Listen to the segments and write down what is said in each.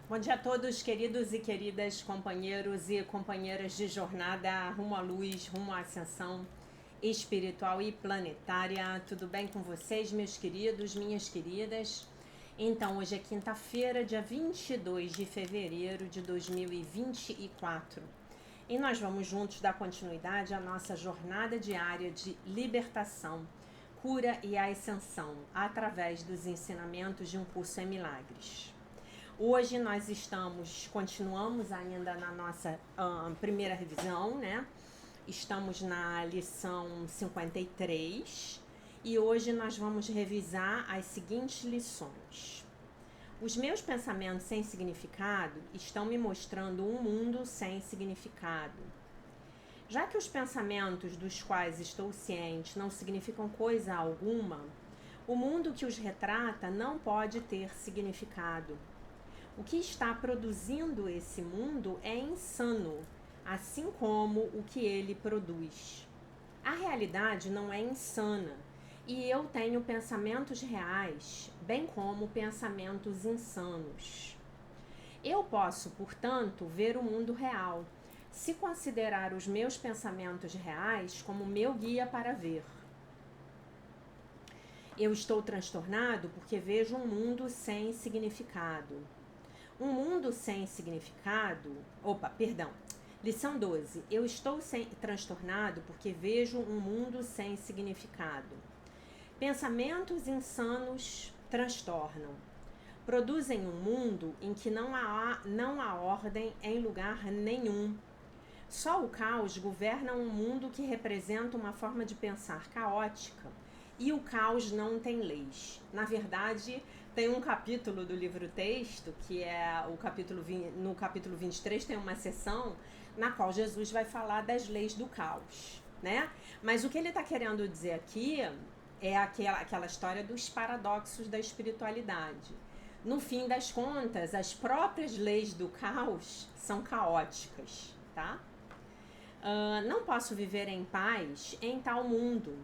Bom dia a todos, queridos e queridas companheiros e companheiras de jornada rumo à luz, rumo à ascensão espiritual e planetária. Tudo bem com vocês, meus queridos, minhas queridas? Então, hoje é quinta-feira, dia 22 de fevereiro de 2024. E nós vamos juntos dar continuidade à nossa jornada diária de libertação, cura e ascensão através dos ensinamentos de Um Curso em Milagres. Hoje nós continuamos ainda na nossa primeira revisão, né? Estamos na lição 53 e hoje nós vamos revisar as seguintes lições. Os meus pensamentos sem significado estão me mostrando um mundo sem significado. Já que os pensamentos dos quais estou ciente não significam coisa alguma, o mundo que os retrata não pode ter significado. O que está produzindo esse mundo é insano, assim como o que ele produz. A realidade não é insana, e eu tenho pensamentos reais, bem como pensamentos insanos. Eu posso, portanto, ver o mundo real, se considerar os meus pensamentos reais como meu guia para ver. Eu estou transtornado porque vejo um mundo sem significado. Um mundo sem significado. Lição 12. Eu estou transtornado porque vejo um mundo sem significado. Pensamentos insanos transtornam. Produzem um mundo em que não há ordem em lugar nenhum. Só o caos governa um mundo que representa uma forma de pensar caótica. E o caos não tem leis. Na verdade, tem um capítulo do livro-texto, que é o capítulo 20, no capítulo 23 tem uma seção na qual Jesus vai falar das leis do caos, né? Mas o que ele está querendo dizer aqui é aquela história dos paradoxos da espiritualidade. No fim das contas, as próprias leis do caos são caóticas, tá? Não posso viver em paz em tal mundo.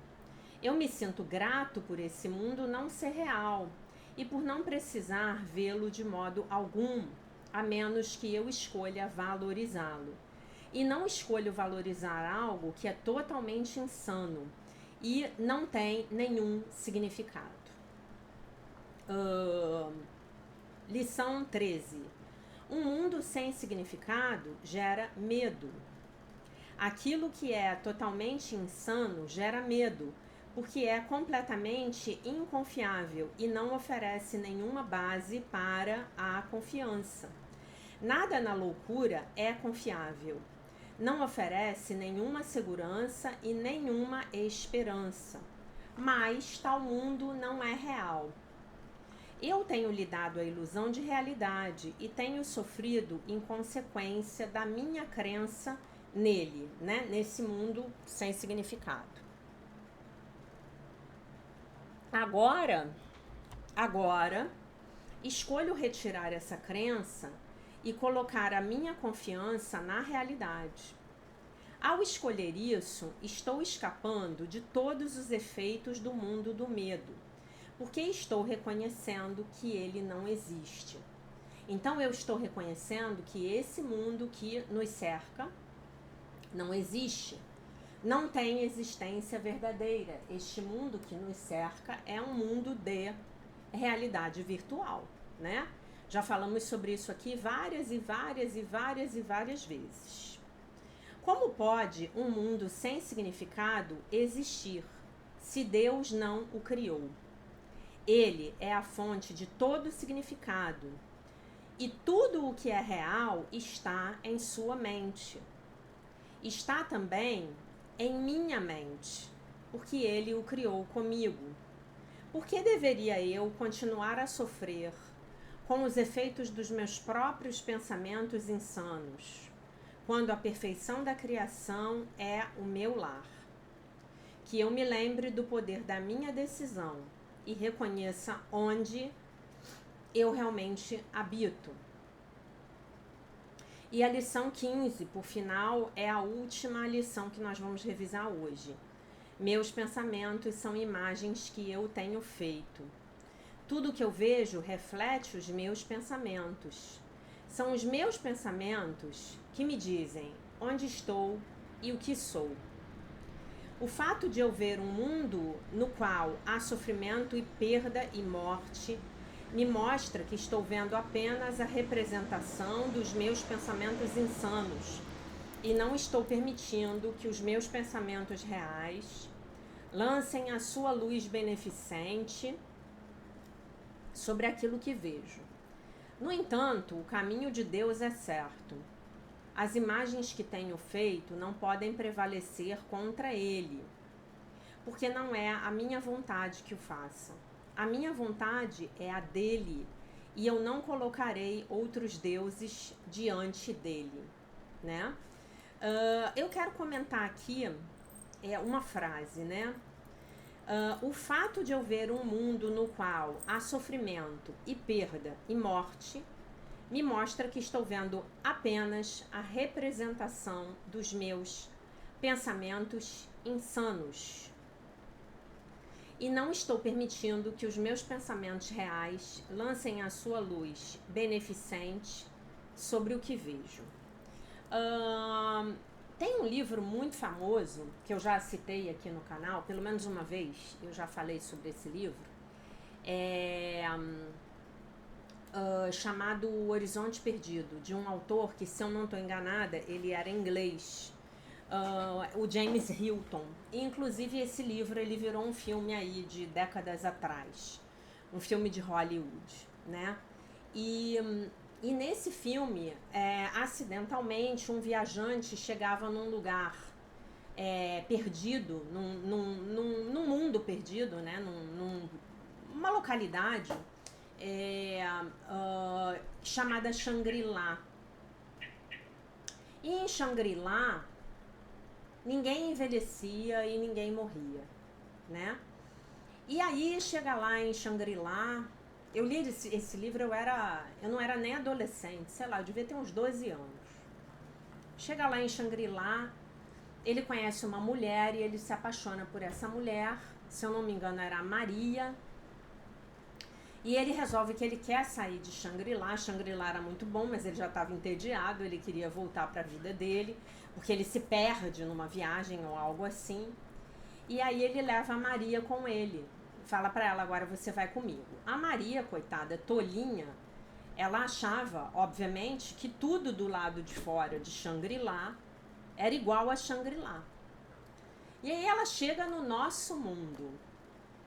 Eu me sinto grato por esse mundo não ser real e por não precisar vê-lo de modo algum, a menos que eu escolha valorizá-lo. E não escolho valorizar algo que é totalmente insano e não tem nenhum significado. Lição 13. Um mundo sem significado gera medo. Aquilo que é totalmente insano gera medo, porque é completamente inconfiável e não oferece nenhuma base para a confiança. Nada na loucura é confiável. Não oferece nenhuma segurança e nenhuma esperança. Mas tal mundo não é real. Eu tenho lhe dado a ilusão de realidade e tenho sofrido em consequência da minha crença nele, né? Nesse mundo sem significado. Agora, escolho retirar essa crença e colocar a minha confiança na realidade. Ao escolher isso, estou escapando de todos os efeitos do mundo do medo, porque estou reconhecendo que ele não existe. Então eu estou reconhecendo que esse mundo que nos cerca não existe. Não tem existência verdadeira. Este mundo que nos cerca é um mundo de realidade virtual, né? Já falamos sobre isso aqui várias vezes. Como pode um mundo sem significado existir se Deus não o criou? Ele é a fonte de todo significado e tudo o que é real está em sua mente. Está também em minha mente, porque ele o criou comigo. Por que deveria eu continuar a sofrer com os efeitos dos meus próprios pensamentos insanos, quando a perfeição da criação é o meu lar? Que eu me lembre do poder da minha decisão e reconheça onde eu realmente habito. E a lição 15, por final, é a última lição que nós vamos revisar hoje. Meus pensamentos são imagens que eu tenho feito. Tudo que eu vejo reflete os meus pensamentos. São os meus pensamentos que me dizem onde estou e o que sou. O fato de eu ver um mundo no qual há sofrimento e perda e morte me mostra que estou vendo apenas a representação dos meus pensamentos insanos e não estou permitindo que os meus pensamentos reais lancem a sua luz beneficente sobre aquilo que vejo. No entanto, o caminho de Deus é certo. As imagens que tenho feito não podem prevalecer contra ele, porque não é a minha vontade que o faça. A minha vontade é a dele, e eu não colocarei outros deuses diante dele, né? Eu quero comentar aqui uma frase, né? O fato de eu ver um mundo no qual há sofrimento e perda e morte me mostra que estou vendo apenas a representação dos meus pensamentos insanos. E não estou permitindo que os meus pensamentos reais lancem a sua luz beneficente sobre o que vejo. Tem um livro muito famoso, que eu já citei aqui no canal, pelo menos uma vez eu já falei sobre esse livro, chamado O Horizonte Perdido, de um autor que, se eu não estou enganada, ele era inglês, o James Hilton. E, inclusive, esse livro ele virou um filme aí de décadas atrás, um filme de Hollywood, né? E nesse filme, acidentalmente, um viajante chegava num lugar perdido, num mundo perdido, né? Numa localidade chamada Shangri-La. E em Shangri-La, ninguém envelhecia e ninguém morria, né? E aí, chega lá em Shangri-La, eu li esse livro, eu não era nem adolescente, sei lá, eu devia ter uns 12 anos. Chega lá em Shangri-La, ele conhece uma mulher e ele se apaixona por essa mulher, se eu não me engano era a Maria. E ele resolve que ele quer sair de Shangri-La. Shangri-La era muito bom, mas ele já estava entediado, ele queria voltar para a vida dele, porque ele se perde numa viagem ou algo assim. E aí ele leva a Maria com ele. Fala para ela, agora você vai comigo. A Maria, coitada, tolinha, ela achava, obviamente, que tudo do lado de fora de Shangri-La era igual a Shangri-La. E aí ela chega no nosso mundo,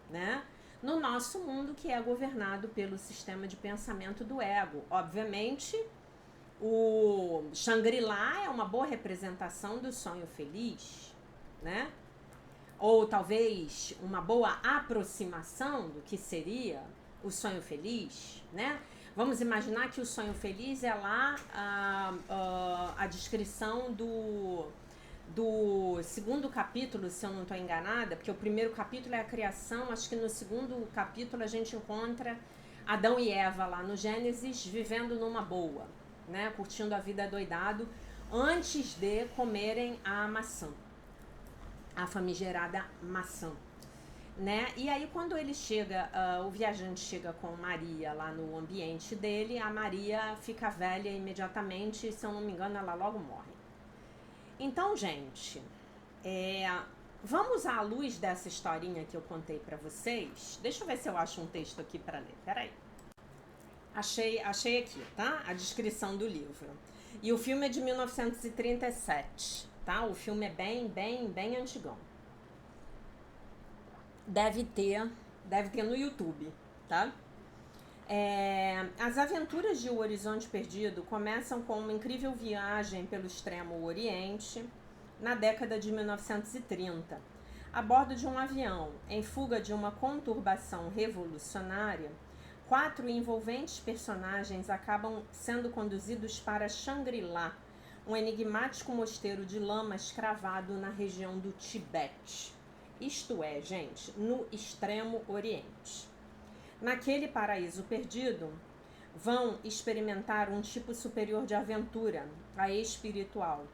né? No nosso mundo, que é governado pelo sistema de pensamento do ego. Obviamente, o Shangri-La é uma boa representação do sonho feliz, né? Ou talvez uma boa aproximação do que seria o sonho feliz, né? Vamos imaginar que o sonho feliz é lá a descrição do segundo capítulo, se eu não estou enganada, porque o primeiro capítulo é a criação, acho que no segundo capítulo a gente encontra Adão e Eva lá no Gênesis vivendo numa boa, né? Curtindo a vida doidado antes de comerem a maçã, a famigerada maçã, né? E aí quando ele chega, o viajante chega com Maria lá no ambiente dele, a Maria fica velha imediatamente, se eu não me engano ela logo morre. Então, gente, vamos à luz dessa historinha que eu contei pra vocês. Deixa eu ver se eu acho um texto aqui pra ler, peraí. Achei aqui, tá? A descrição do livro. E o filme é de 1937, tá? O filme é bem antigão. Deve ter no YouTube, tá? As aventuras de O Horizonte Perdido começam com uma incrível viagem pelo extremo oriente na década de 1930. A bordo de um avião, em fuga de uma conturbação revolucionária, 4 envolventes personagens acabam sendo conduzidos para Shangri-La, um enigmático mosteiro de lama escravado na região do Tibete. Isto é, gente, no extremo oriente. Naquele paraíso perdido, vão experimentar um tipo superior de aventura, a espiritual,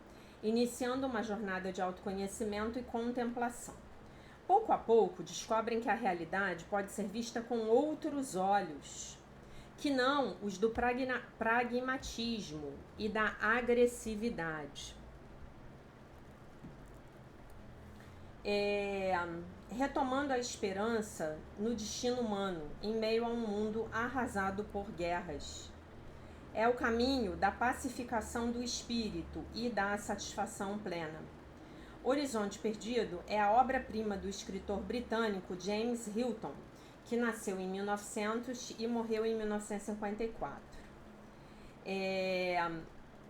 iniciando uma jornada de autoconhecimento e contemplação. Pouco a pouco, descobrem que a realidade pode ser vista com outros olhos, que não os do pragmatismo e da agressividade. Retomando a esperança no destino humano em meio a um mundo arrasado por guerras. É o caminho da pacificação do espírito e da satisfação plena. Horizonte Perdido é a obra-prima do escritor britânico James Hilton, que nasceu em 1900 e morreu em 1954.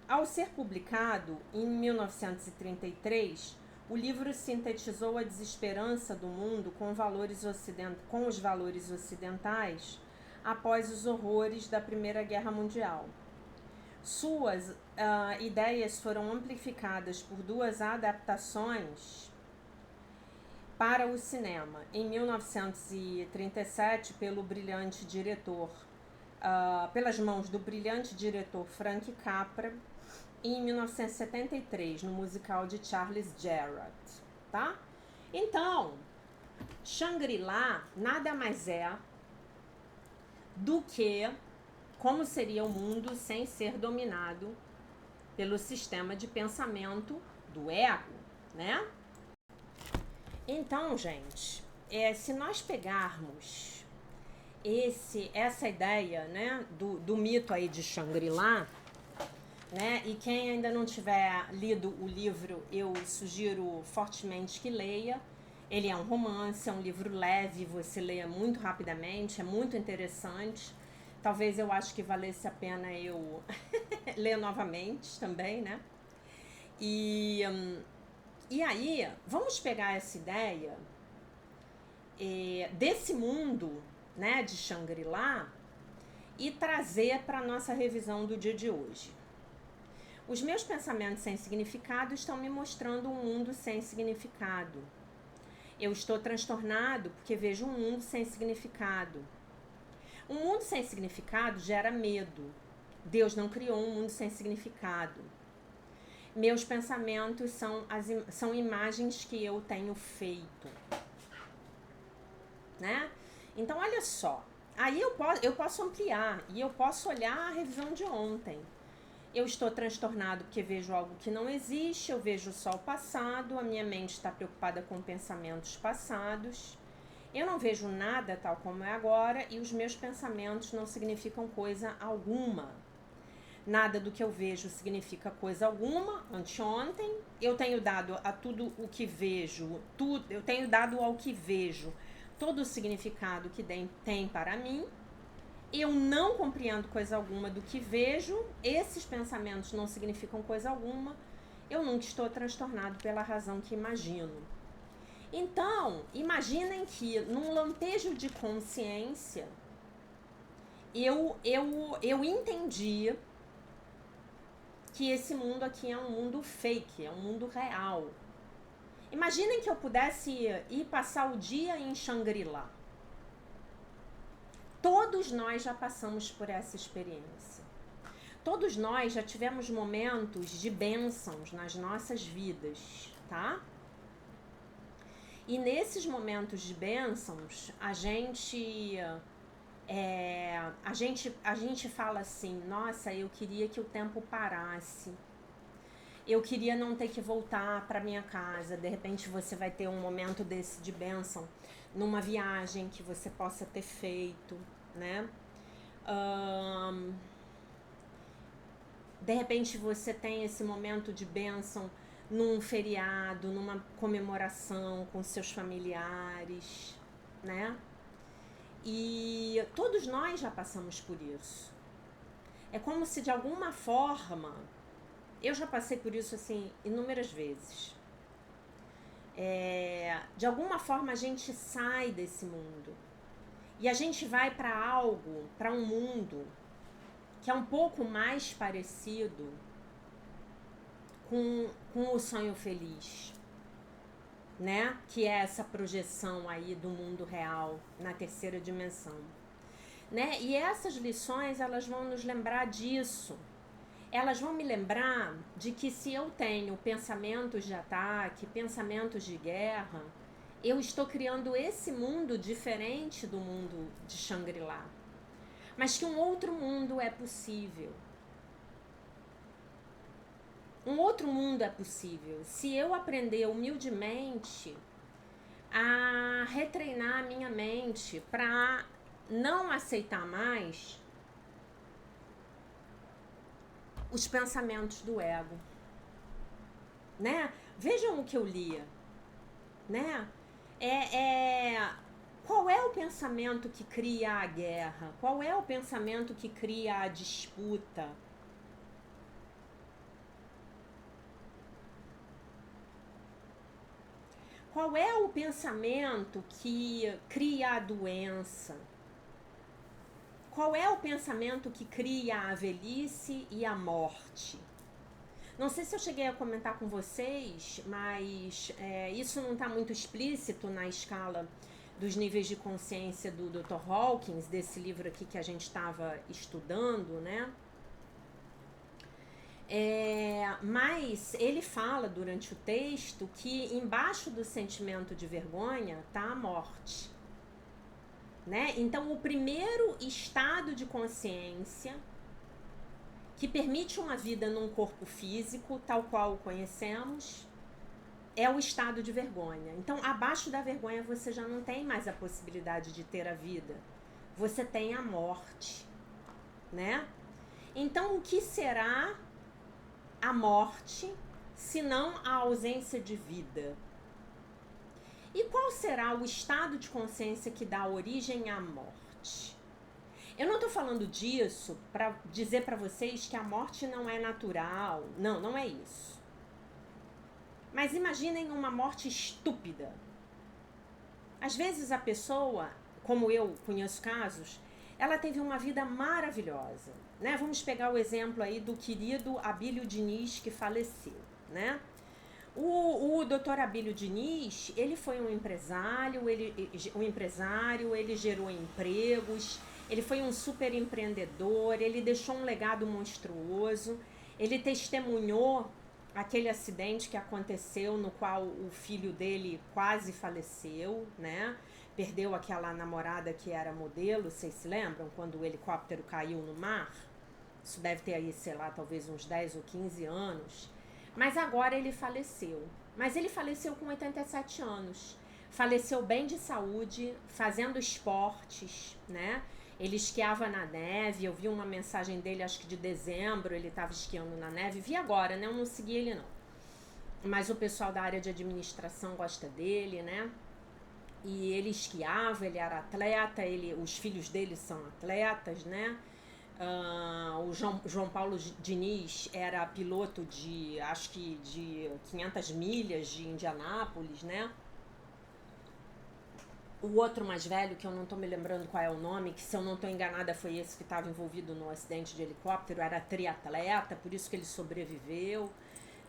Ao ser publicado em 1933, o livro sintetizou a desesperança do mundo com os valores ocidentais após os horrores da Primeira Guerra Mundial. Suas ideias foram amplificadas por duas adaptações para o cinema. Em 1937, pelas mãos do brilhante diretor Frank Capra, e em 1973, no musical de Charles Jarrett, tá? Então, Shangri-La nada mais é do que como seria o mundo sem ser dominado pelo sistema de pensamento do ego, né? Então, gente, se nós pegarmos essa ideia, né, do mito aí de Shangri-La, né, e quem ainda não tiver lido o livro, eu sugiro fortemente que leia. Ele é um romance, é um livro leve, você leia muito rapidamente, é muito interessante. Talvez eu acho que valesse a pena eu ler novamente também, né? E aí, vamos pegar essa ideia desse mundo, né, de Shangri-La e trazer para a nossa revisão do dia de hoje. Os meus pensamentos sem significado estão me mostrando um mundo sem significado. Eu estou transtornado porque vejo um mundo sem significado. Um mundo sem significado gera medo. Deus não criou um mundo sem significado. Meus pensamentos são imagens que eu tenho feito. Né? Então, olha só. Aí eu posso ampliar e eu posso olhar a revisão de ontem. Eu estou transtornado porque vejo algo que não existe, eu vejo só o passado, a minha mente está preocupada com pensamentos passados. Eu não vejo nada tal como é agora e os meus pensamentos não significam coisa alguma. Nada do que eu vejo significa coisa alguma. Anteontem, eu tenho dado a tudo o que vejo, eu tenho dado ao que vejo todo o significado que tem para mim. Eu não compreendo coisa alguma do que vejo, esses pensamentos não significam coisa alguma, eu nunca estou transtornado pela razão que imagino. Então, imaginem que num lampejo de consciência, eu entendi que esse mundo aqui é um mundo fake, é um mundo real. Imaginem que eu pudesse ir passar o dia em Shangri-La. Todos nós já passamos por essa experiência. Todos nós já tivemos momentos de bênçãos nas nossas vidas, tá? E nesses momentos de bênçãos, a gente fala assim, nossa, eu queria que o tempo parasse. Eu queria não ter que voltar para minha casa. De repente você vai ter um momento desse de bênção numa viagem que você possa ter feito, né? De repente você tem esse momento de bênção num feriado, numa comemoração com seus familiares, né? E todos nós já passamos por isso. É como se de alguma forma, eu já passei por isso assim inúmeras vezes. De alguma forma a gente sai desse mundo e a gente vai para um mundo que é um pouco mais parecido com o sonho feliz, né? Que é essa projeção aí do mundo real na terceira dimensão, né? E essas lições, elas vão nos lembrar disso. Elas vão me lembrar de que se eu tenho pensamentos de ataque, pensamentos de guerra, eu estou criando esse mundo diferente do mundo de Shangri-La. mas que um outro mundo é possível. Um outro mundo é possível. Se eu aprender humildemente a retreinar a minha mente para não aceitar mais os pensamentos do ego, né? Vejam o que eu lia, né? Qual é o pensamento que cria a guerra? Qual é o pensamento que cria a disputa? Qual é o pensamento que cria a doença? Qual é o pensamento que cria a velhice e a morte? Não sei se eu cheguei a comentar com vocês, mas isso não está muito explícito na escala dos níveis de consciência do Dr. Hawkins, desse livro aqui que a gente estava estudando, né? Mas ele fala durante o texto que embaixo do sentimento de vergonha está a morte, né? Então, o primeiro estado de consciência que permite uma vida num corpo físico, tal qual o conhecemos, é o estado de vergonha. Então, abaixo da vergonha você já não tem mais a possibilidade de ter a vida. Você tem a morte, né? Então, o que será a morte, se não a ausência de vida? E qual será o estado de consciência que dá origem à morte? Eu não estou falando disso para dizer para vocês que a morte não é natural. Não, não é isso. Mas imaginem uma morte estúpida. Às vezes a pessoa, como eu conheço casos, ela teve uma vida maravilhosa, né? Vamos pegar o exemplo aí do querido Abílio Diniz, que faleceu, né? O Dr. Abílio Diniz, ele foi um empresário, ele gerou empregos, ele foi um super empreendedor, ele deixou um legado monstruoso, ele testemunhou aquele acidente que aconteceu no qual o filho dele quase faleceu, né? Perdeu aquela namorada que era modelo, vocês se lembram? Quando o helicóptero caiu no mar? Isso deve ter aí, sei lá, talvez uns 10 ou 15 anos. Mas agora ele faleceu. Mas ele faleceu com 87 anos. Faleceu bem de saúde, fazendo esportes, né? Ele esquiava na neve. Eu vi uma mensagem dele, acho que de dezembro, ele estava esquiando na neve. Vi agora, né? Eu não segui ele, não. Mas o pessoal da área de administração gosta dele, né? E ele esquiava, ele era atleta, os filhos dele são atletas, né? O João Paulo Diniz era piloto de, acho que de 500 milhas de Indianápolis, né? O outro mais velho, que eu não estou me lembrando qual é o nome, que se eu não estou enganada foi esse que estava envolvido no acidente de helicóptero, era triatleta, por isso que ele sobreviveu,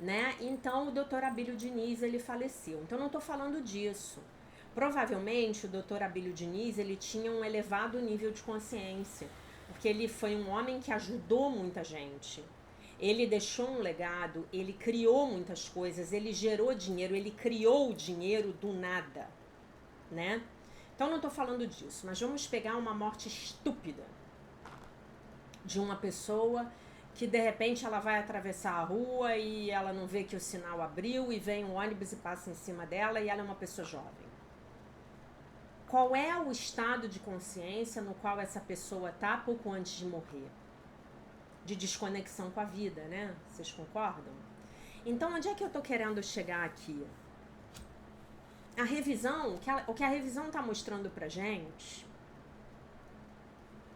né? Então o Dr. Abílio Diniz, ele faleceu. Então não estou falando disso. Provavelmente o Dr. Abílio Diniz, ele tinha um elevado nível de consciência, porque ele foi um homem que ajudou muita gente. Ele deixou um legado, ele criou muitas coisas, ele gerou dinheiro, ele criou o dinheiro do nada, né? Então não estou falando disso, mas vamos pegar uma morte estúpida de uma pessoa que de repente ela vai atravessar a rua e ela não vê que o sinal abriu e vem um ônibus e passa em cima dela e ela é uma pessoa jovem. Qual é o estado de consciência no qual essa pessoa está pouco antes de morrer? De desconexão com a vida, né? Vocês concordam? Então, onde é que eu estou querendo chegar aqui? A revisão, o que a revisão está mostrando pra gente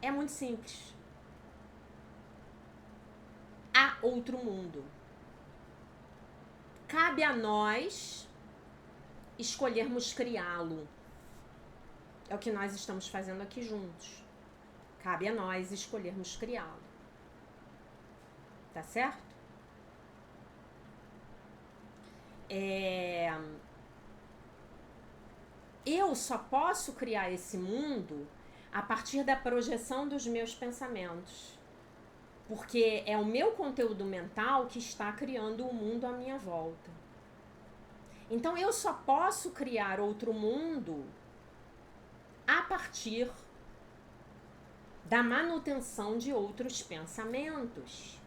é muito simples. Há outro mundo. Cabe a nós escolhermos criá-lo. É o que nós estamos fazendo aqui juntos. Cabe a nós escolhermos criá-lo. Tá certo? Eu só posso criar esse mundo a partir da projeção dos meus pensamentos. Porque é o meu conteúdo mental que está criando o mundo à minha volta. Então eu só posso criar outro mundo a partir da manutenção de outros pensamentos.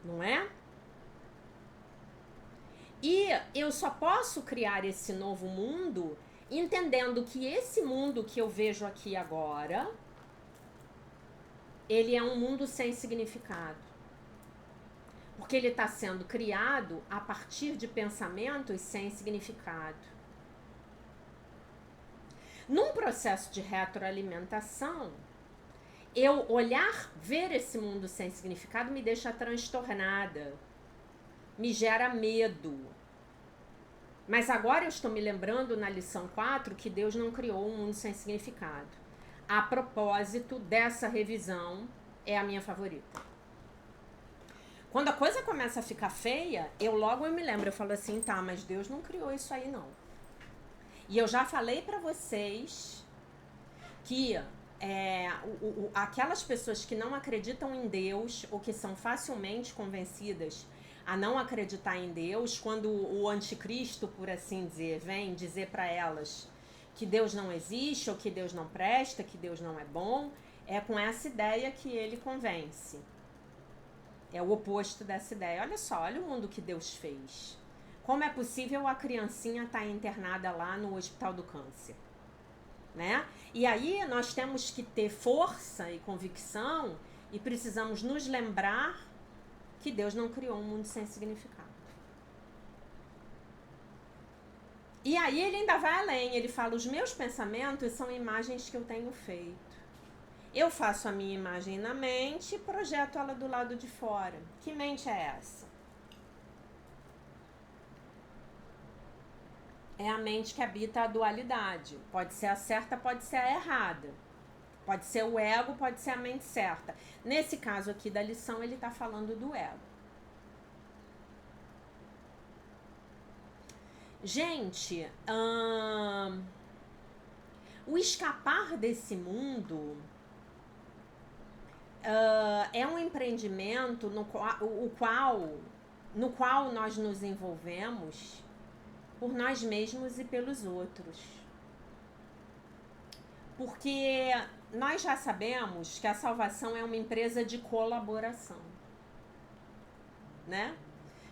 Não é? E eu só posso criar esse novo mundo entendendo que esse mundo que eu vejo aqui agora, ele é um mundo sem significado. Porque ele está sendo criado a partir de pensamentos sem significado. Num processo de retroalimentação, eu olhar, ver esse mundo sem significado me deixa transtornada, me gera medo. Mas agora eu estou me lembrando na lição 4 que Deus não criou um mundo sem significado. A propósito dessa revisão, é a minha favorita. Quando a coisa começa a ficar feia, eu me lembro, eu falo assim, tá, mas Deus não criou isso aí não. E eu já falei pra vocês que aquelas pessoas que não acreditam em Deus ou que são facilmente convencidas a não acreditar em Deus, quando o anticristo, por assim dizer, vem dizer para elas que Deus não existe ou que Deus não presta, que Deus não é bom, é com essa ideia que ele convence. É o oposto dessa ideia. Olha só, olha o mundo que Deus fez. Como é possível a criancinha estar internada lá no Hospital do Câncer? Né? E aí nós temos que ter força e convicção e precisamos nos lembrar que Deus não criou um mundo sem significado. E aí ele ainda vai além, ele fala, os meus pensamentos são imagens que eu tenho feito. Eu faço a minha imagem na mente e projeto ela do lado de fora. Que mente é essa? É a mente que habita a dualidade. Pode ser a certa, pode ser a errada. Pode ser o ego, pode ser a mente certa. Nesse caso aqui da lição, ele está falando do ego. Gente, o escapar desse mundo é um empreendimento no qual nós nos envolvemos por nós mesmos e pelos outros. Porque nós já sabemos que a salvação é uma empresa de colaboração, né?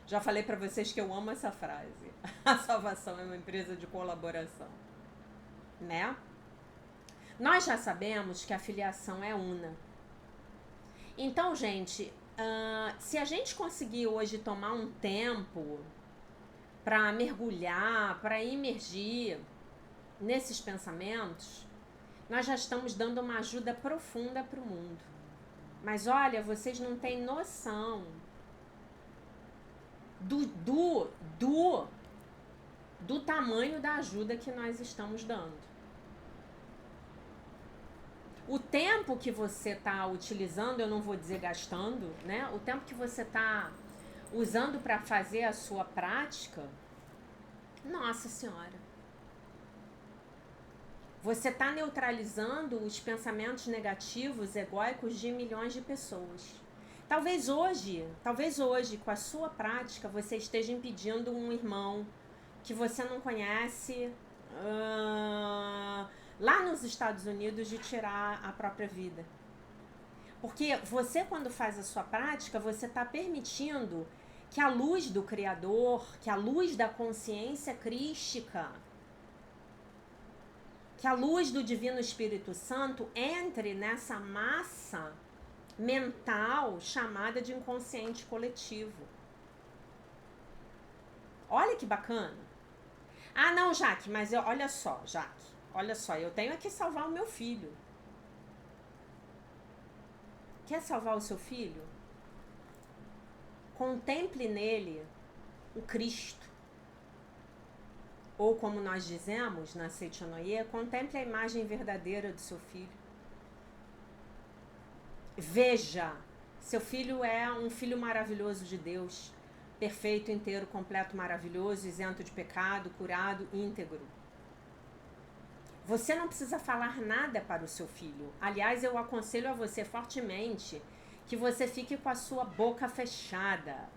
Já falei para vocês que eu amo essa frase. A salvação é uma empresa de colaboração, né? Nós já sabemos que a filiação é una. Então, gente, se a gente conseguir hoje tomar um tempo para mergulhar, para imergir nesses pensamentos, nós já estamos dando uma ajuda profunda para o mundo. Mas olha, vocês não têm noção do tamanho da ajuda que nós estamos dando. O tempo que você está utilizando, eu não vou dizer gastando, né? O tempo que você está usando para fazer a sua prática, nossa senhora. Você está neutralizando os pensamentos negativos, egóicos de milhões de pessoas. Talvez hoje, com a sua prática, você esteja impedindo um irmão que você não conhece lá nos Estados Unidos de tirar a própria vida. Porque você, quando faz a sua prática, você está permitindo que a luz do Criador, que a luz da consciência crística, que a luz do Divino Espírito Santo entre nessa massa mental chamada de inconsciente coletivo. Olha que bacana. Ah, não, Jaque, mas olha só, eu tenho que salvar o meu filho. Quer salvar o seu filho? Contemple nele o Cristo. Ou como nós dizemos na Seitanoye, contemple a imagem verdadeira do seu filho. Veja, seu filho é um filho maravilhoso de Deus, perfeito, inteiro, completo, maravilhoso, isento de pecado, curado, íntegro. Você não precisa falar nada para o seu filho. Aliás, eu aconselho a você fortemente que você fique com a sua boca fechada.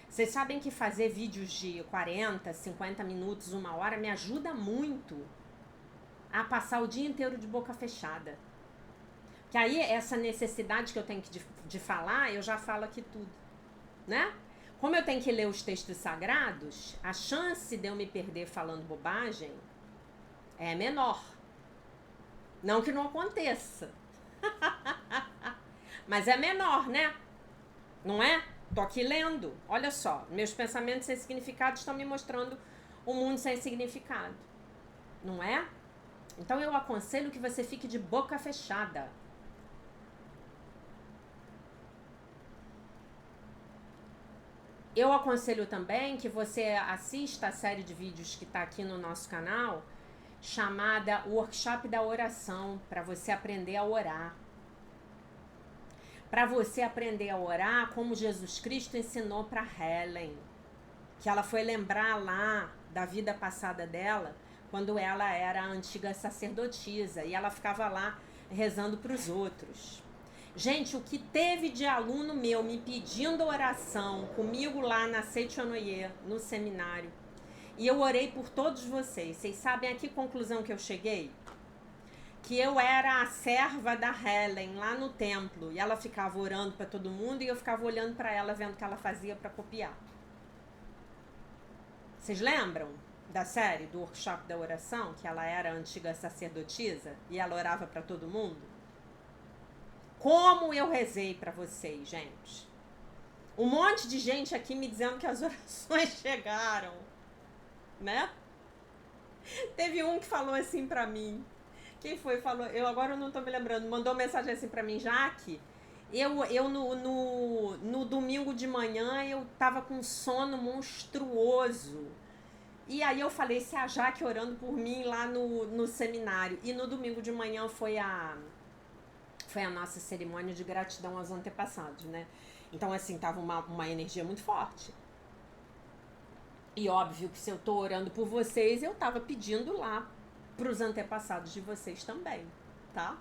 Vocês sabem que fazer vídeos de 40, 50 minutos, 1 hora me ajuda muito a passar o dia inteiro de boca fechada. Que aí essa necessidade que eu tenho de falar, eu já falo aqui tudo, né? Como eu tenho que ler os textos sagrados, a chance de eu me perder falando bobagem é menor. Não que não aconteça. Mas é menor, né? Não é? Tô aqui lendo. Olha só, meus pensamentos sem significado estão me mostrando um mundo sem significado. Não é? Então eu aconselho que você fique de boca fechada. Eu aconselho também que você assista a série de vídeos que está aqui no nosso canal, chamada Workshop da Oração, para você aprender a orar. Para você aprender a orar como Jesus Cristo ensinou para Helen, que ela foi lembrar lá da vida passada dela, quando ela era a antiga sacerdotisa, e ela ficava lá rezando para os outros. Gente, o que teve de aluno meu me pedindo oração comigo lá na Seichonoye, no seminário, e eu orei por todos vocês. Vocês sabem a que conclusão que eu cheguei? Que eu era a serva da Helen lá no templo, e ela ficava orando para todo mundo e eu ficava olhando para ela, vendo o que ela fazia para copiar. Vocês lembram da série do Workshop da Oração, que ela era a antiga sacerdotisa e ela orava para todo mundo? Como eu rezei para vocês, gente. Um monte de gente aqui me dizendo que as orações chegaram, né? Teve um que falou assim para mim. Quem foi? Falou, agora eu não tô me lembrando. Mandou mensagem assim para mim, Jaque. Eu no domingo de manhã eu tava com sono monstruoso. E aí eu falei, se a Jaque orando por mim lá no seminário. E no domingo de manhã foi a nossa cerimônia de gratidão aos antepassados, né? Então, assim, tava uma energia muito forte. E óbvio que se eu tô orando por vocês, eu tava pedindo lá pros antepassados de vocês também, tá?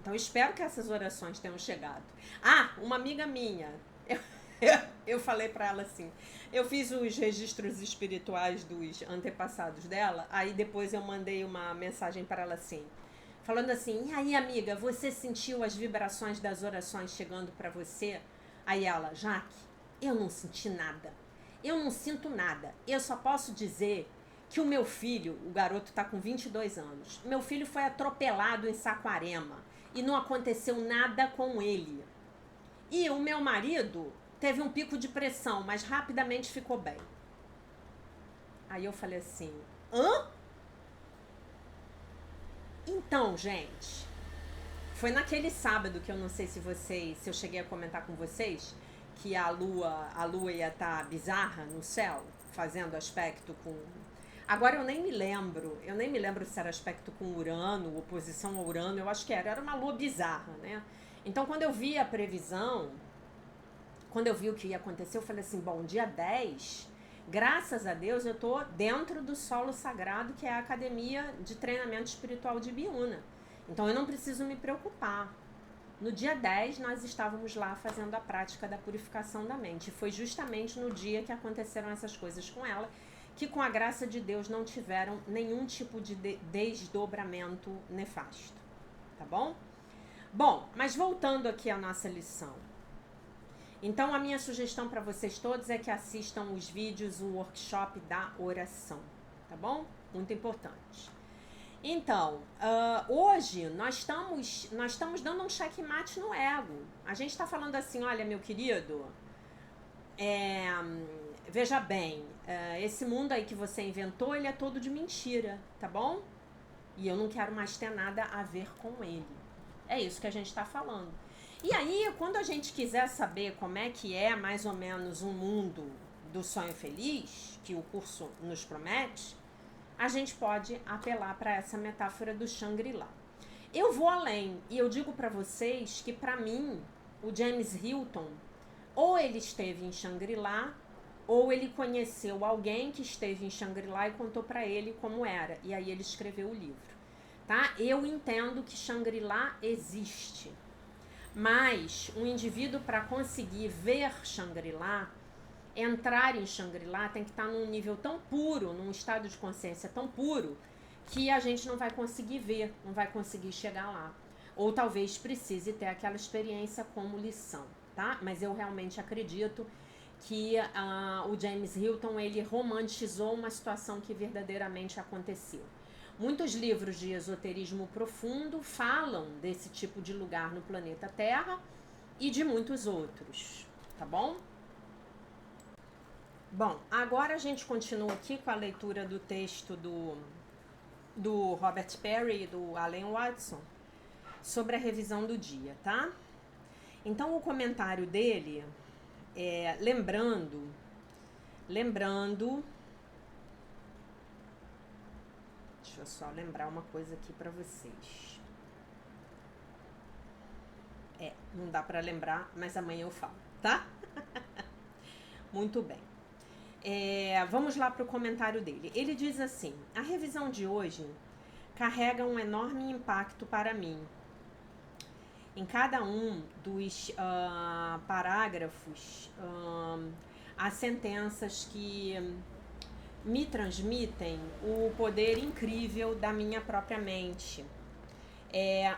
Então, espero que essas orações tenham chegado. Ah, uma amiga minha, eu falei pra ela assim, eu fiz os registros espirituais dos antepassados dela, aí depois eu mandei uma mensagem para ela assim, falando assim, e aí amiga, você sentiu as vibrações das orações chegando para você? Aí ela, Jaque, eu não senti nada, eu não sinto nada, eu só posso dizer que o meu filho, o garoto tá com 22 anos, meu filho foi atropelado em Saquarema e não aconteceu nada com ele. E o meu marido teve um pico de pressão, mas rapidamente ficou bem. Aí eu falei assim, hã? Então, gente, foi naquele sábado que eu não sei se eu cheguei a comentar com vocês, que a lua ia estar bizarra no céu, fazendo aspecto com... Agora eu nem me lembro se era aspecto com Urano, oposição a Urano, eu acho que era uma lua bizarra, né? Então quando eu vi a previsão, quando eu vi o que ia acontecer, eu falei assim, bom, dia 10... Graças a Deus, eu tô dentro do solo sagrado, que é a Academia de Treinamento Espiritual de Biúna. Então, eu não preciso me preocupar. No dia 10, nós estávamos lá fazendo a prática da purificação da mente. Foi justamente no dia que aconteceram essas coisas com ela, que com a graça de Deus não tiveram nenhum tipo de desdobramento nefasto. Tá bom? Bom, mas voltando aqui à nossa lição. Então, a minha sugestão para vocês todos é que assistam os vídeos, o workshop da oração, tá bom? Muito importante. Então, hoje nós estamos dando um checkmate no ego. A gente está falando assim, olha, meu querido, veja bem, esse mundo aí que você inventou, ele é todo de mentira, tá bom? E eu não quero mais ter nada a ver com ele. É isso que a gente está falando. E aí, quando a gente quiser saber como é que é mais ou menos um mundo do sonho feliz, que o curso nos promete, a gente pode apelar para essa metáfora do Shangri-La. Eu vou além e eu digo para vocês que, para mim, o James Hilton, ou ele esteve em Shangri-La, ou ele conheceu alguém que esteve em Shangri-La e contou para ele como era. E aí ele escreveu o livro. Tá? Eu entendo que Shangri-La existe. Mas um indivíduo, para conseguir ver Shangri-La, entrar em Shangri-La, tem que estar num nível tão puro, num estado de consciência tão puro, que a gente não vai conseguir ver, não vai conseguir chegar lá. ou talvez precise ter aquela experiência como lição, tá? Mas eu realmente acredito que o James Hilton, ele romantizou uma situação que verdadeiramente aconteceu. Muitos livros de esoterismo profundo falam desse tipo de lugar no planeta Terra e de muitos outros, tá bom? Bom, agora a gente continua aqui com a leitura do texto do Robert Perry e do Alan Watson sobre a revisão do dia, tá? Então, o comentário dele é lembrando, deixa eu só lembrar uma coisa aqui para vocês. Não dá para lembrar, mas amanhã eu falo, tá? Muito bem. Vamos lá para o comentário dele. Ele diz assim: a revisão de hoje carrega um enorme impacto para mim. Em cada um dos parágrafos, há sentenças que me transmitem o poder incrível da minha própria mente.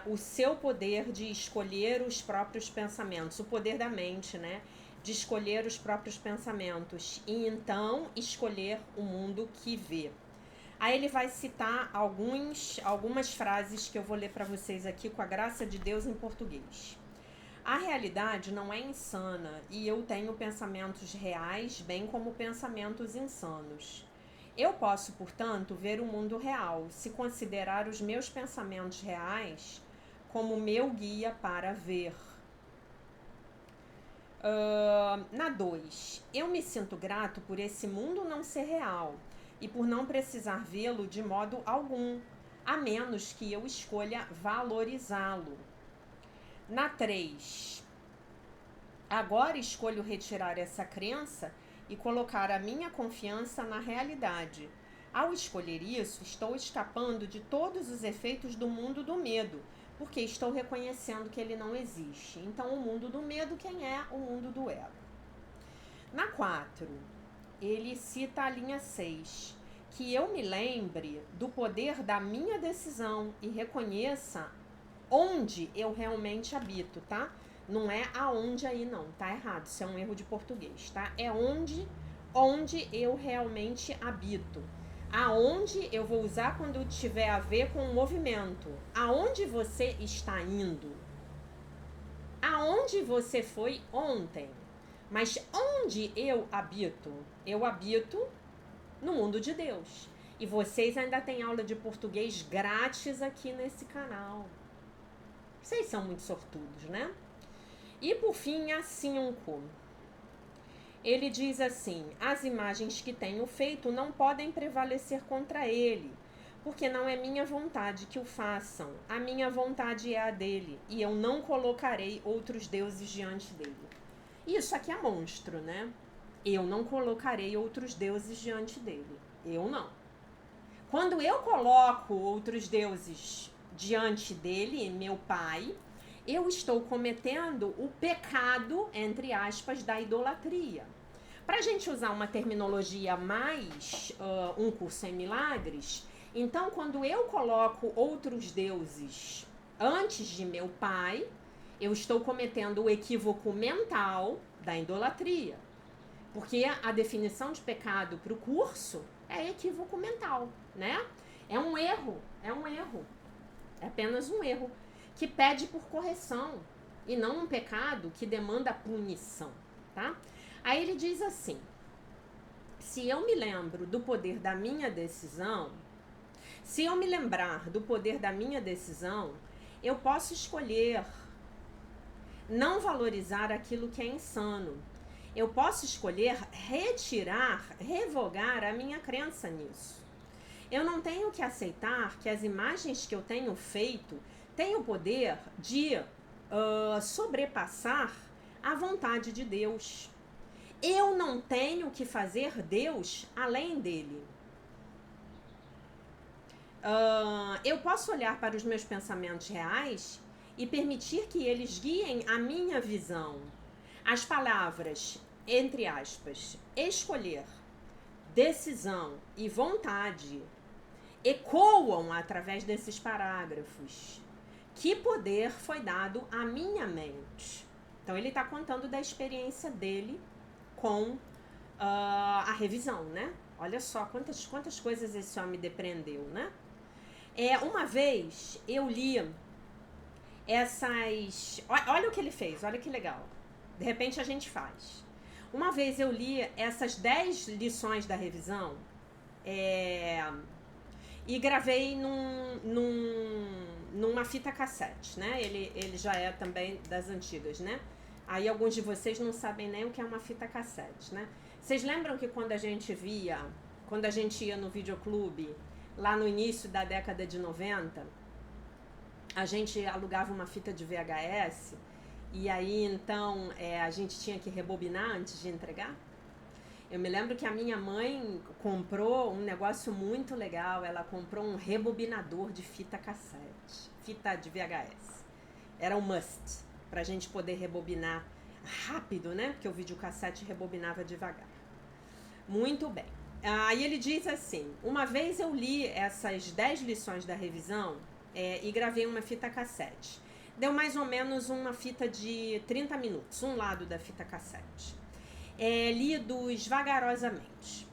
O seu poder de escolher os próprios pensamentos, o poder da mente, né? De escolher os próprios pensamentos e então escolher o mundo que vê. Aí ele vai citar algumas frases que eu vou ler para vocês aqui com a graça de Deus em português. A realidade não é insana e eu tenho pensamentos reais, bem como pensamentos insanos. Eu posso, portanto, ver o mundo real, se considerar os meus pensamentos reais como meu guia para ver. Na 2, eu me sinto grato por esse mundo não ser real e por não precisar vê-lo de modo algum, a menos que eu escolha valorizá-lo. Na 3, agora escolho retirar essa crença e colocar a minha confiança na realidade. Ao escolher isso, estou escapando de todos os efeitos do mundo do medo, porque estou reconhecendo que ele não existe. Então, o mundo do medo, quem é? O mundo do ego. Na 4, ele cita a linha 6, que eu me lembre do poder da minha decisão e reconheça onde eu realmente habito, tá? Não é aonde aí não, tá errado, isso é um erro de português, tá? É onde eu realmente habito. Aonde eu vou usar quando tiver a ver com o movimento. Aonde você está indo? Aonde você foi ontem? Mas onde eu habito? Eu habito no mundo de Deus. E vocês ainda têm aula de português grátis aqui nesse canal. Vocês são muito sortudos, né? E por fim, a 5. Ele diz assim: as imagens que tenho feito não podem prevalecer contra ele, porque não é minha vontade que o façam, a minha vontade é a dele, e eu não colocarei outros deuses diante dele. Isso aqui é monstro, né? Eu não colocarei outros deuses diante dele. Eu não. Quando eu coloco outros deuses diante dele, meu pai, eu estou cometendo o pecado, entre aspas, da idolatria. Para a gente usar uma terminologia mais um curso em milagres, então quando eu coloco outros deuses antes de meu pai, eu estou cometendo o equívoco mental da idolatria. Porque a definição de pecado para o curso é equívoco mental, né? É um erro. É apenas um erro que pede por correção e não um pecado que demanda punição, tá? Aí ele diz assim: se eu me lembro do poder da minha decisão, se eu me lembrar do poder da minha decisão, eu posso escolher não valorizar aquilo que é insano. Eu posso escolher retirar, revogar a minha crença nisso. Eu não tenho que aceitar que as imagens que eu tenho feito têm o poder de sobrepassar a vontade de Deus. Eu não tenho que fazer Deus além dele. Eu posso olhar para os meus pensamentos reais e permitir que eles guiem a minha visão. As palavras, entre aspas, escolher, decisão e vontade ecoam através desses parágrafos, que poder foi dado à minha mente. Então ele está contando da experiência dele com a revisão, né? Olha só quantas coisas esse homem depreendeu, né? Uma vez eu li essas... Olha o que ele fez, olha que legal. De repente a gente faz. Uma vez eu li essas 10 lições da revisão e gravei numa fita cassete, né? Ele já é também das antigas, né? Aí alguns de vocês não sabem nem o que é uma fita cassete, né? Vocês lembram que quando a gente ia no videoclube, lá no início da década de 90, a gente alugava uma fita de VHS e aí então a gente tinha que rebobinar antes de entregar? Eu me lembro que a minha mãe comprou um negócio muito legal, ela comprou um rebobinador de fita cassete, fita de VHS. Era um must, pra gente poder rebobinar rápido, né? Porque o videocassete rebobinava devagar. Muito bem. Aí ele diz assim, uma vez eu li essas 10 lições da revisão e gravei uma fita cassete. Deu mais ou menos uma fita de 30 minutos, um lado da fita cassete. Lidos vagarosamente.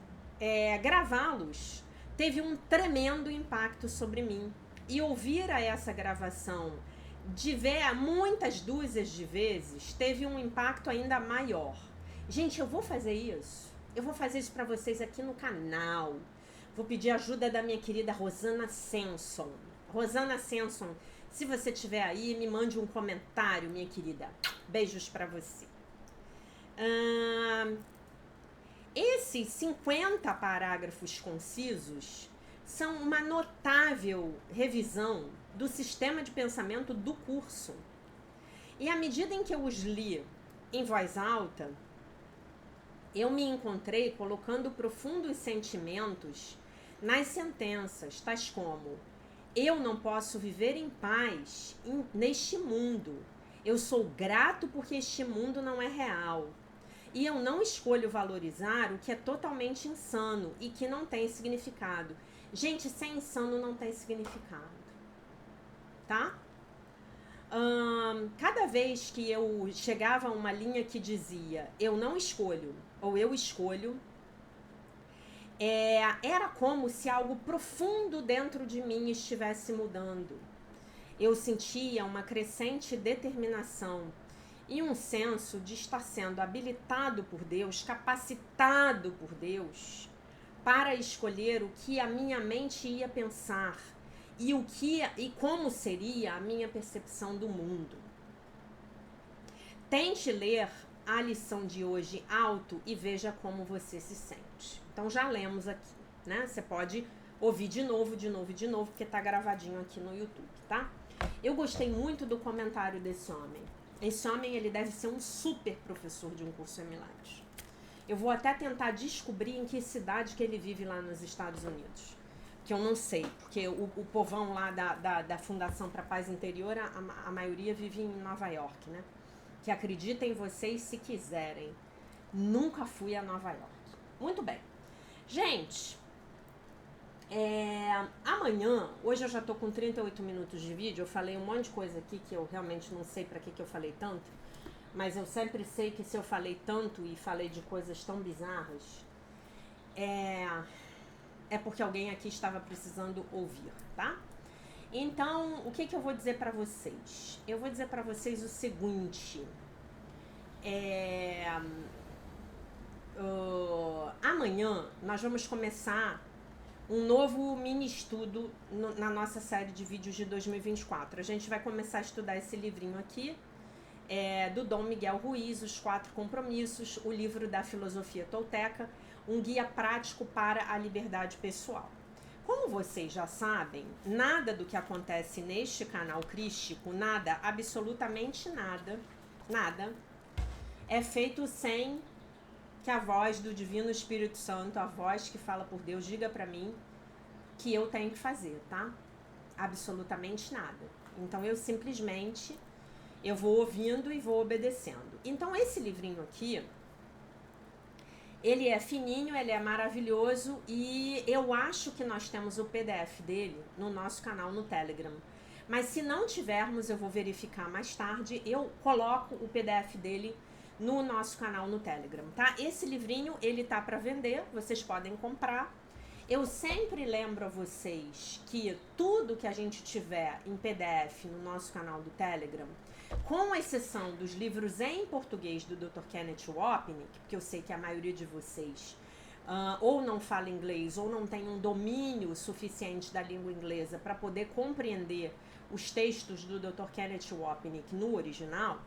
Gravá-los teve um tremendo impacto sobre mim. E ouvir essa gravação muitas dúzias de vezes teve um impacto ainda maior. Gente, eu vou fazer isso. Eu vou fazer isso para vocês aqui no canal. Vou pedir ajuda da minha querida Rosana Senson. Rosana Senson, se você estiver aí, me mande um comentário, minha querida. Beijos para você. Esses 50 parágrafos concisos são uma notável revisão do sistema de pensamento do curso. E à medida em que eu os li em voz alta, eu me encontrei colocando profundos sentimentos nas sentenças, tais como: eu não posso viver em paz neste mundo. Eu sou grato porque este mundo não é real. E eu não escolho valorizar o que é totalmente insano e que não tem significado. Gente, ser insano não tem significado. Tá? Cada vez que eu chegava a uma linha que dizia eu não escolho ou eu escolho, era como se algo profundo dentro de mim estivesse mudando. Eu sentia uma crescente determinação e um senso de estar sendo habilitado por Deus, capacitado por Deus, para escolher o que a minha mente ia pensar e como seria a minha percepção do mundo. Tente ler a lição de hoje alto e veja como você se sente. Então já lemos aqui, né? Você pode ouvir de novo, porque tá gravadinho aqui no YouTube, tá? Eu gostei muito do comentário desse homem. Esse homem, ele deve ser um super professor de um curso em Milagres. Eu vou até tentar descobrir em que cidade que ele vive lá nos Estados Unidos. Que eu não sei, porque o povão lá da Fundação para a Paz Interior, a maioria vive em Nova York, né? Que acreditem vocês se quiserem. Nunca fui a Nova York. Muito bem. Gente, amanhã, hoje eu já tô com 38 minutos de vídeo, eu falei um monte de coisa aqui que eu realmente não sei pra que eu falei tanto, mas eu sempre sei que se eu falei tanto e falei de coisas tão bizarras, é porque alguém aqui estava precisando ouvir, tá? Então, o que eu vou dizer pra vocês? Eu vou dizer pra vocês o seguinte, amanhã nós vamos começar um novo mini estudo na nossa série de vídeos de 2024. A gente vai começar a estudar esse livrinho aqui, do Dom Miguel Ruiz, Os 4 Compromissos, o livro da filosofia tolteca, um guia prático para a liberdade pessoal. Como vocês já sabem, nada do que acontece neste canal crístico, nada, absolutamente nada, é feito sem que a voz do Divino Espírito Santo, a voz que fala por Deus, diga pra mim que eu tenho que fazer, tá? Absolutamente nada. Então eu simplesmente, eu vou ouvindo e vou obedecendo. Então esse livrinho aqui, ele é fininho, ele é maravilhoso e eu acho que nós temos o PDF dele no nosso canal no Telegram. Mas se não tivermos, eu vou verificar mais tarde, eu coloco o PDF dele no nosso canal no Telegram, tá? Esse livrinho, ele tá para vender, vocês podem comprar. Eu sempre lembro a vocês que tudo que a gente tiver em PDF no nosso canal do Telegram, com exceção dos livros em português do Dr. Kenneth Wapnick, porque eu sei que a maioria de vocês ou não fala inglês ou não tem um domínio suficiente da língua inglesa para poder compreender os textos do Dr. Kenneth Wapnick no original,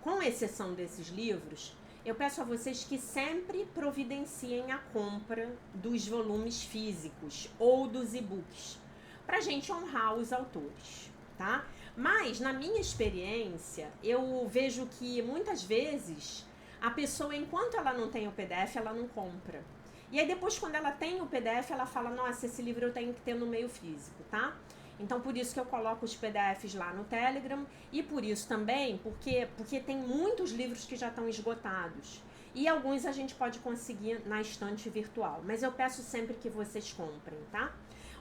com exceção desses livros, eu peço a vocês que sempre providenciem a compra dos volumes físicos ou dos e-books, para a gente honrar os autores, tá? Mas, na minha experiência, eu vejo que muitas vezes a pessoa, enquanto ela não tem o PDF, ela não compra. E aí depois, quando ela tem o PDF, ela fala, nossa, esse livro eu tenho que ter no meio físico, tá? Então, por isso que eu coloco os PDFs lá no Telegram e por isso também, porque tem muitos livros que já estão esgotados. E alguns a gente pode conseguir na estante virtual, mas eu peço sempre que vocês comprem, tá?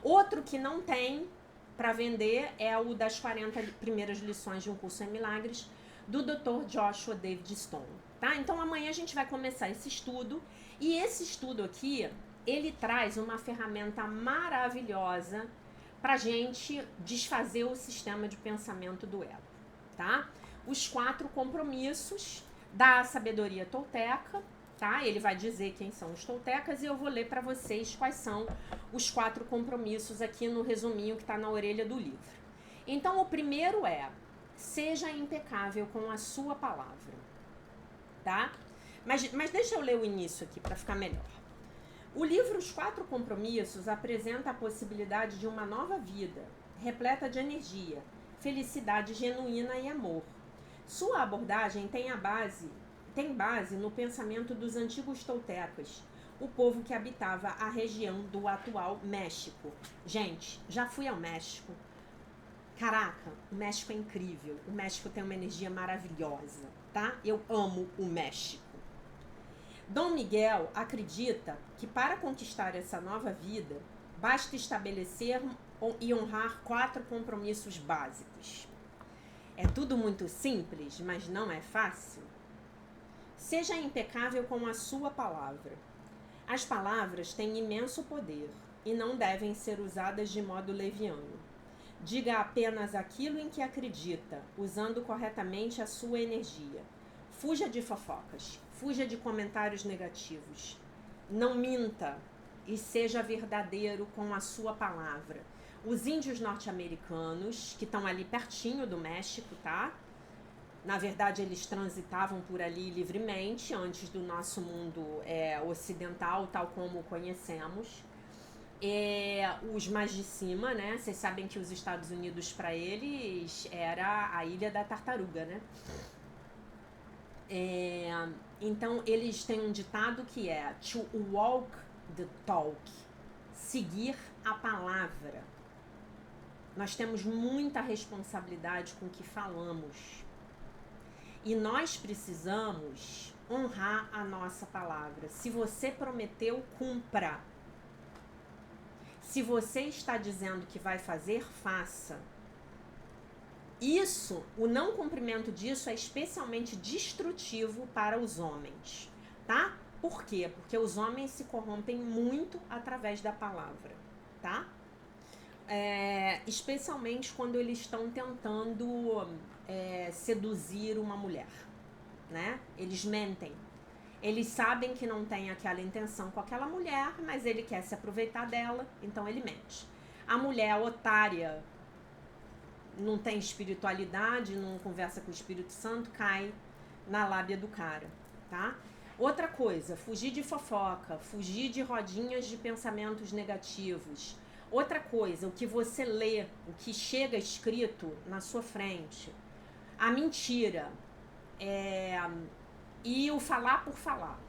Outro que não tem para vender é o das 40 primeiras lições de um curso em milagres, do Dr. Joshua David Stone, tá? Então, amanhã a gente vai começar esse estudo e esse estudo aqui, ele traz uma ferramenta maravilhosa pra gente desfazer o sistema de pensamento do ego, tá? Os 4 compromissos da sabedoria tolteca, tá? Ele vai dizer quem são os toltecas e eu vou ler para vocês quais são os 4 compromissos aqui no resuminho que está na orelha do livro. Então, o primeiro é: seja impecável com a sua palavra, tá? Mas deixa eu ler o início aqui para ficar melhor. O livro Os 4 Compromissos apresenta a possibilidade de uma nova vida, repleta de energia, felicidade genuína e amor. Sua abordagem tem base no pensamento dos antigos toltecas, o povo que habitava a região do atual México. Gente, já fui ao México. Caraca, o México é incrível. O México tem uma energia maravilhosa, tá? Eu amo o México. Dom Miguel acredita que para conquistar essa nova vida, basta estabelecer e honrar 4 compromissos básicos. É tudo muito simples, mas não é fácil. Seja impecável com a sua palavra. As palavras têm imenso poder e não devem ser usadas de modo leviano. Diga apenas aquilo em que acredita, usando corretamente a sua energia. Fuja de fofocas, fuja de comentários negativos. Não minta e seja verdadeiro com a sua palavra. Os índios norte-americanos, que estão ali pertinho do México, tá? Na verdade, eles transitavam por ali livremente antes do nosso mundo ocidental, tal como o conhecemos. Os mais de cima, né? Vocês sabem que os Estados Unidos, para eles, era a Ilha da Tartaruga, né? Então, eles têm um ditado que é to walk the talk, seguir a palavra. Nós temos muita responsabilidade com o que falamos. E nós precisamos honrar a nossa palavra. Se você prometeu, cumpra. Se você está dizendo que vai fazer, faça. Isso, o não cumprimento disso é especialmente destrutivo para os homens, tá? Por quê? Porque os homens se corrompem muito através da palavra, tá? Especialmente quando eles estão tentando seduzir uma mulher, né? Eles mentem. Eles sabem que não tem aquela intenção com aquela mulher, mas ele quer se aproveitar dela, então ele mente. A mulher otária, não tem espiritualidade, não conversa com o Espírito Santo, cai na lábia do cara, tá? Outra coisa, fugir de fofoca, fugir de rodinhas de pensamentos negativos. Outra coisa, o que você lê, o que chega escrito na sua frente, a mentira, e o falar por falar.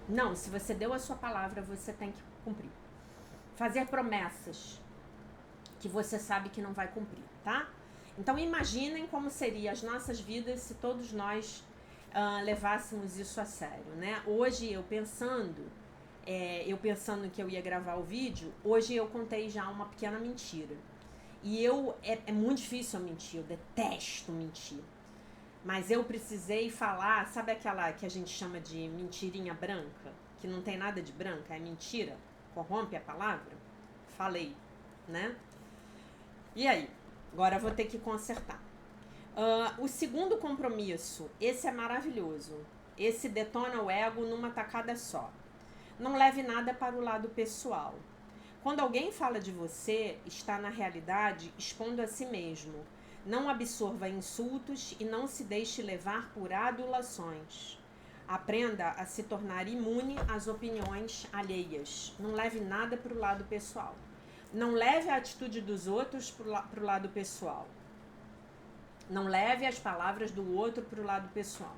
Não, se você deu a sua palavra, você tem que cumprir. Fazer promessas que você sabe que não vai cumprir, tá? Então, imaginem como seriam as nossas vidas se todos nós levássemos isso a sério, né? Hoje, eu pensando que eu ia gravar o vídeo, hoje eu contei já uma pequena mentira. E é muito difícil eu mentir, eu detesto mentir. Mas eu precisei falar, sabe aquela que a gente chama de mentirinha branca? Que não tem nada de branca, é mentira? Corrompe a palavra? Falei, né? E aí? Agora eu vou ter que consertar. O segundo compromisso, esse é maravilhoso. Esse detona o ego numa tacada só. Não leve nada para o lado pessoal. Quando alguém fala de você, está na realidade expondo a si mesmo. Não absorva insultos e não se deixe levar por adulações. Aprenda a se tornar imune às opiniões alheias. Não leve nada para o lado pessoal. Não leve a atitude dos outros para o lado pessoal. Não leve as palavras do outro para o lado pessoal.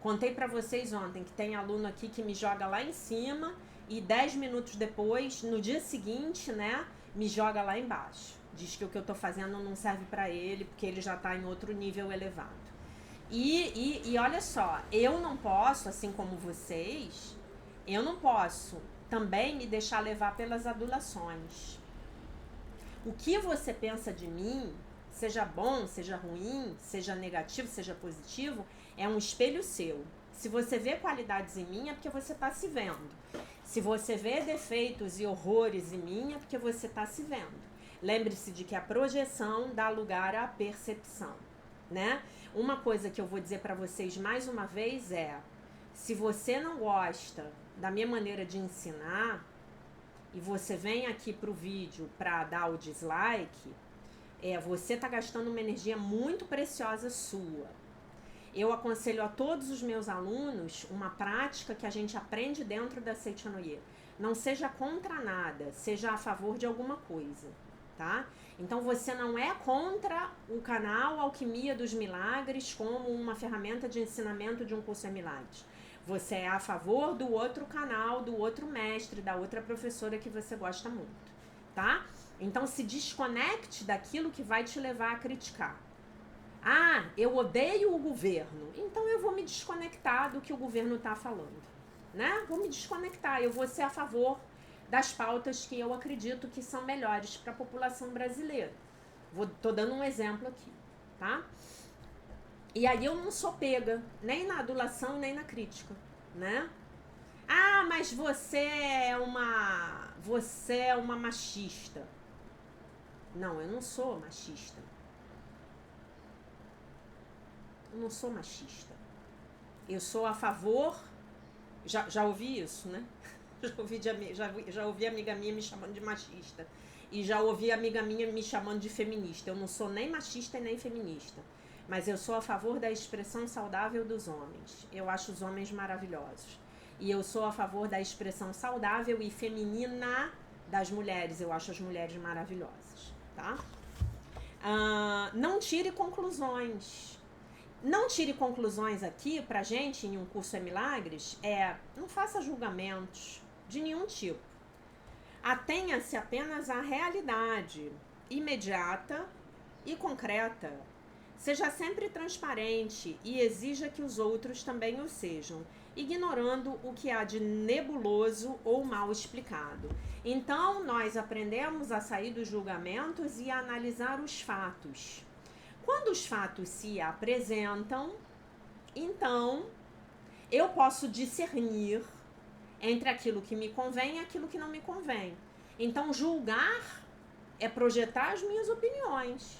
Contei para vocês ontem que tem aluno aqui que me joga lá em cima e 10 minutos depois, no dia seguinte, né, me joga lá embaixo. Diz que o que eu tô fazendo não serve para ele, porque ele já tá em outro nível elevado. E olha só, eu não posso, assim como vocês, eu não posso também me deixar levar pelas adulações. O que você pensa de mim, seja bom, seja ruim, seja negativo, seja positivo, é um espelho seu. Se você vê qualidades em mim, é porque você está se vendo. Se você vê defeitos e horrores em mim, é porque você está se vendo. Lembre-se de que a projeção dá lugar à percepção, né? Uma coisa que eu vou dizer para vocês mais uma vez é: se você não gosta da minha maneira de ensinar e você vem aqui pro vídeo para dar o dislike, você tá gastando uma energia muito preciosa sua. Eu aconselho a todos os meus alunos uma prática que a gente aprende dentro da Seichanoye. Não seja contra nada, seja a favor de alguma coisa, tá? Então você não é contra o canal Alquimia dos Milagres como uma ferramenta de ensinamento de um curso de milagres. Você é a favor do outro canal, do outro mestre, da outra professora que você gosta muito, tá? Então se desconecte daquilo que vai te levar a criticar. Ah, eu odeio o governo, então eu vou me desconectar do que o governo está falando, né? Vou me desconectar, eu vou ser a favor das pautas que eu acredito que são melhores para a população brasileira. Tô dando um exemplo aqui, tá? E aí eu não sou pega, nem na adulação, nem na crítica, né? Ah, mas você é uma machista. Não, eu não sou machista. Eu não sou machista. Eu sou a favor... Já ouvi isso, né? Já ouvi amiga minha me chamando de machista. E já ouvi amiga minha me chamando de feminista. Eu não sou nem machista e nem feminista. Mas eu sou a favor da expressão saudável dos homens. Eu acho os homens maravilhosos. E eu sou a favor da expressão saudável e feminina das mulheres. Eu acho as mulheres maravilhosas, tá? Não tire conclusões. Não tire conclusões aqui pra gente em um curso de milagres. Não faça julgamentos de nenhum tipo. Atenha-se apenas à realidade imediata e concreta. Seja sempre transparente e exija que os outros também o sejam, ignorando o que há de nebuloso ou mal explicado. Então, nós aprendemos a sair dos julgamentos e a analisar os fatos. Quando os fatos se apresentam, então eu posso discernir entre aquilo que me convém e aquilo que não me convém. Então, julgar é projetar as minhas opiniões.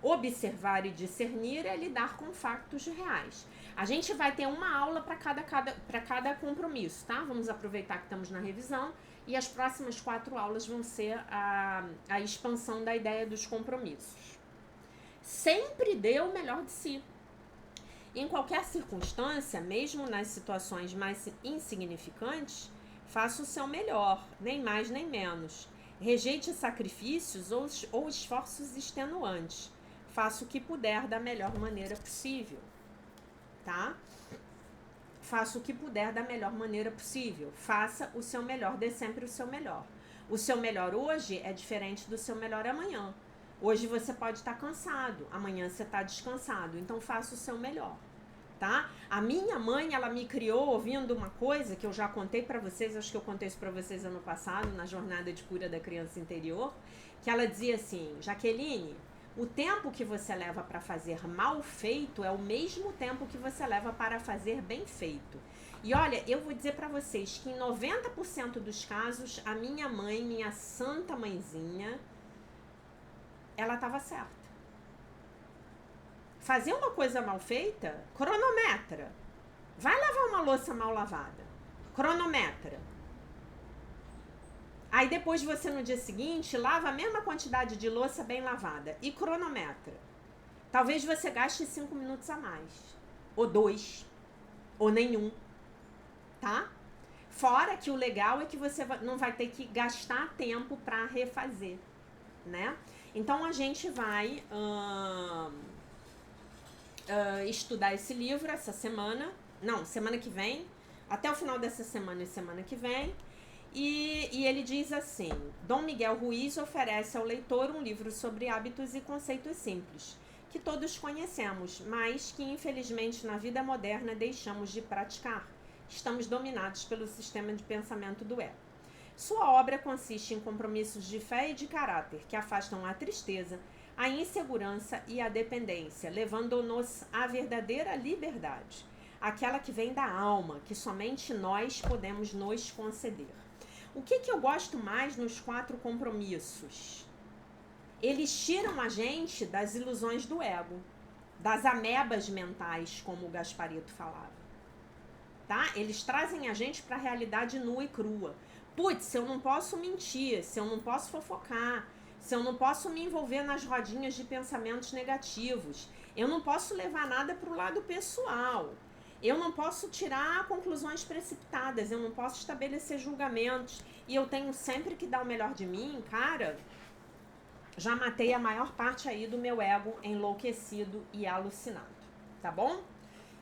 Observar e discernir é lidar com fatos reais. A gente vai ter uma aula para cada compromisso, tá? Vamos aproveitar que estamos na revisão e as próximas 4 aulas vão ser a expansão da ideia dos compromissos. Sempre dê o melhor de si. Em qualquer circunstância, mesmo nas situações mais insignificantes, faça o seu melhor, nem mais nem menos. Rejeite sacrifícios ou esforços extenuantes. Faça o que puder da melhor maneira possível, tá? Faça o que puder da melhor maneira possível. Faça o seu melhor, dê sempre o seu melhor. O seu melhor hoje é diferente do seu melhor amanhã. Hoje você pode estar cansado, amanhã você está descansado, então faça o seu melhor, tá? A minha mãe, ela me criou ouvindo uma coisa que eu já contei pra vocês, acho que eu contei isso pra vocês ano passado, na jornada de cura da criança interior, que ela dizia assim: Jaqueline, o tempo que você leva para fazer mal feito é o mesmo tempo que você leva para fazer bem feito. E olha, eu vou dizer pra vocês que em 90% dos casos, a minha mãe, minha santa mãezinha, ela estava certa. Fazer uma coisa mal feita, cronometra. Vai lavar uma louça mal lavada, cronometra. Aí depois você no dia seguinte lava a mesma quantidade de louça bem lavada e cronometra. Talvez você gaste 5 minutos a mais, ou 2, ou nenhum, tá? Fora que o legal é que você não vai ter que gastar tempo para refazer, né? Então a gente vai estudar esse livro essa semana, não, semana que vem, até o final dessa semana e semana que vem. E ele diz assim: Dom Miguel Ruiz oferece ao leitor um livro sobre hábitos e conceitos simples, que todos conhecemos, mas que infelizmente na vida moderna deixamos de praticar. Estamos dominados pelo sistema de pensamento do ego. Sua obra consiste em compromissos de fé e de caráter que afastam a tristeza, a insegurança e a dependência, levando-nos à verdadeira liberdade, aquela que vem da alma, que somente nós podemos nos conceder. O que eu gosto mais nos 4 compromissos? Eles tiram a gente das ilusões do ego, das amebas mentais, como o Gasparito falava. Tá? Eles trazem a gente para a realidade nua e crua. Putz, se eu não posso mentir, se eu não posso fofocar, se eu não posso me envolver nas rodinhas de pensamentos negativos, eu não posso levar nada para o lado pessoal. Eu não posso tirar conclusões precipitadas, eu não posso estabelecer julgamentos e eu tenho sempre que dar o melhor de mim, cara. Já matei a maior parte aí do meu ego enlouquecido e alucinado, tá bom?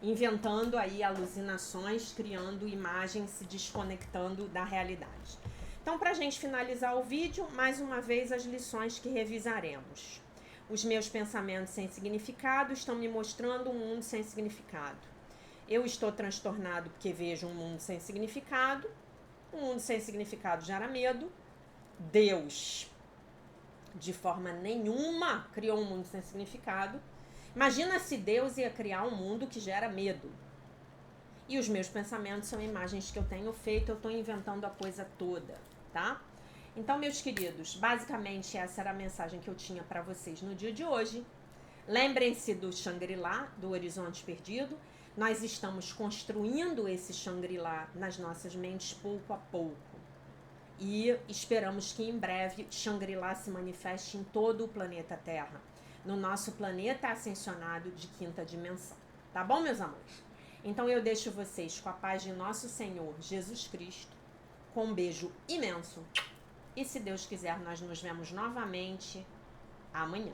Inventando aí alucinações, criando imagens, se desconectando da realidade. Então, pra gente finalizar o vídeo, mais uma vez as lições que revisaremos. Os meus pensamentos sem significado estão me mostrando um mundo sem significado. Eu estou transtornado porque vejo um mundo sem significado. Um mundo sem significado gera medo. Deus, de forma nenhuma, criou um mundo sem significado. Imagina se Deus ia criar um mundo que gera medo. E os meus pensamentos são imagens que eu tenho feito, eu estou inventando a coisa toda, tá? Então, meus queridos, basicamente essa era a mensagem que eu tinha para vocês no dia de hoje. Lembrem-se do Shangri-La, do Horizonte Perdido. Nós estamos construindo esse Shangri-La nas nossas mentes pouco a pouco. E esperamos que em breve Shangri-La se manifeste em todo o planeta Terra, no nosso planeta ascensionado de 5ª dimensão. Tá bom, meus amores? Então eu deixo vocês com a paz de nosso Senhor Jesus Cristo, com um beijo imenso. E se Deus quiser, nós nos vemos novamente amanhã.